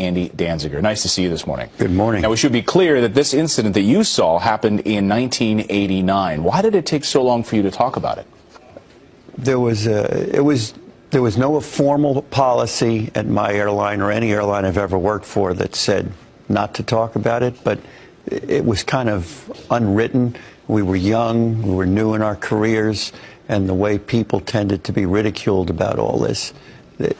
Andy Danziger. Nice to see you this morning. Good morning. Now, we should be clear that this incident that you saw happened in 1989. Why did it take so long for you to talk about it? There was no formal policy at my airline or any airline I've ever worked for that said not to talk about it, but it was kind of unwritten. We were young, we were new in our careers, and the way people tended to be ridiculed about all this,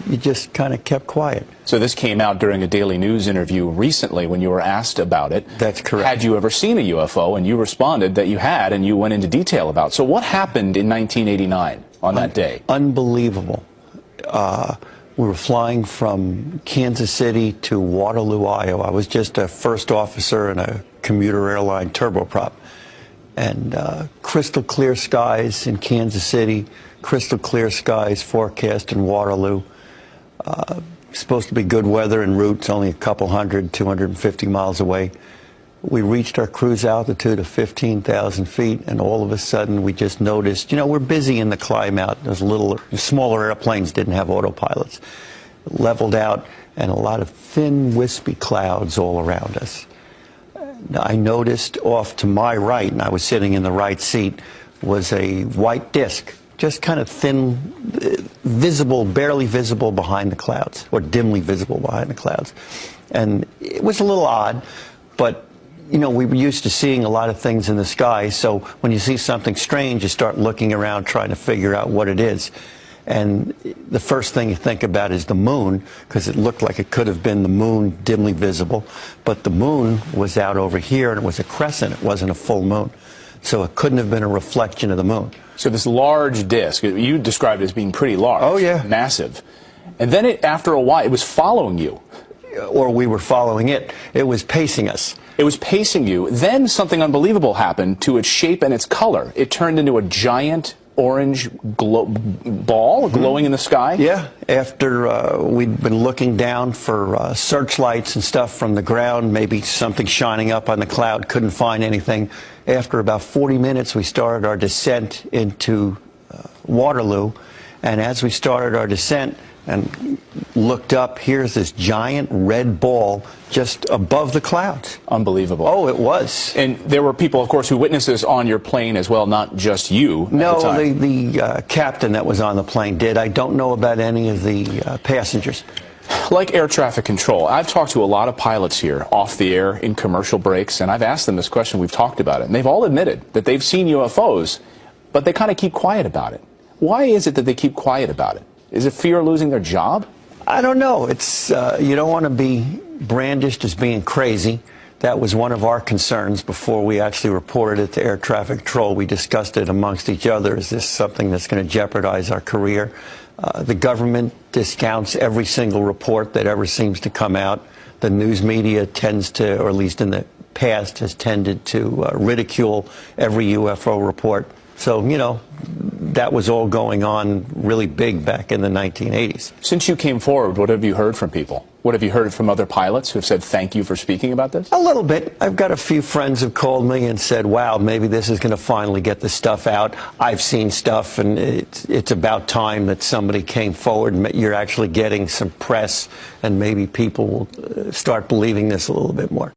you just kind of kept quiet. So this came out during a Daily News interview recently when you were asked about it. That's correct. Had you ever seen a UFO? And you responded that you had, and you went into detail about it. So what happened in 1989 on that day? Unbelievable. We were flying from Kansas City to Waterloo, Iowa. I was just a first officer in a commuter airline turboprop. And crystal clear skies in Kansas City, crystal clear skies forecast in Waterloo. Supposed to be good weather en route. It's only a couple 250 miles away. We reached our cruise altitude of 15,000 feet, and all of a sudden we just noticed, you know, we're busy in the climb out. Those little, smaller airplanes didn't have autopilots. Leveled out, and a lot of thin, wispy clouds all around us. I noticed off to my right, and I was sitting in the right seat, was a white disc, just kind of thin, visible, barely visible behind the clouds, or dimly visible behind the clouds. And it was a little odd, but you know, we were used to seeing a lot of things in the sky, so when you see something strange, you start looking around trying to figure out what it is. And the first thing you think about is the moon, because it looked like it could have been the moon dimly visible, but the moon was out over here, and it was a crescent. It wasn't a full moon. So it couldn't have been a reflection of the moon. So this large disk, you described it as being pretty large. Oh, yeah. Massive. And then after a while, it was following you. Or we were following it. It was pacing us. It was pacing you. Then something unbelievable happened to its shape and its color. It turned into a giant orange ball glowing in the sky? Yeah, after we'd been looking down for searchlights and stuff from the ground, maybe something shining up on the cloud, couldn't find anything. After about 40 minutes, we started our descent into Waterloo, and as we started our descent and looked up, here's this giant red ball just above the clouds. Unbelievable. Oh, it was. And there were people, of course, who witnessed this on your plane as well, not just you. No, the captain that was on the plane did. I don't know about any of the passengers. Like air traffic control, I've talked to a lot of pilots here off the air in commercial breaks, and I've asked them this question. We've talked about it, and they've all admitted that they've seen UFOs, but they kind of keep quiet about it. Why is it that they keep quiet about it? Is it fear of losing their job? I don't know. It's you don't want to be brandished as being crazy. That was one of our concerns before we actually reported it to air traffic control. We discussed it amongst each other. Is this something that's going to jeopardize our career? The government discounts every single report that ever seems to come out. The news media tends to, or at least in the past, has tended to ridicule every UFO report. So, you know, that was all going on really big back in the 1980s. Since you came forward, what have you heard from people? What have you heard from other pilots who have said thank you for speaking about this? A little bit. I've got a few friends who've called me and said, wow, maybe this is going to finally get the stuff out. I've seen stuff, and it's about time that somebody came forward and you're actually getting some press, and maybe people will start believing this a little bit more.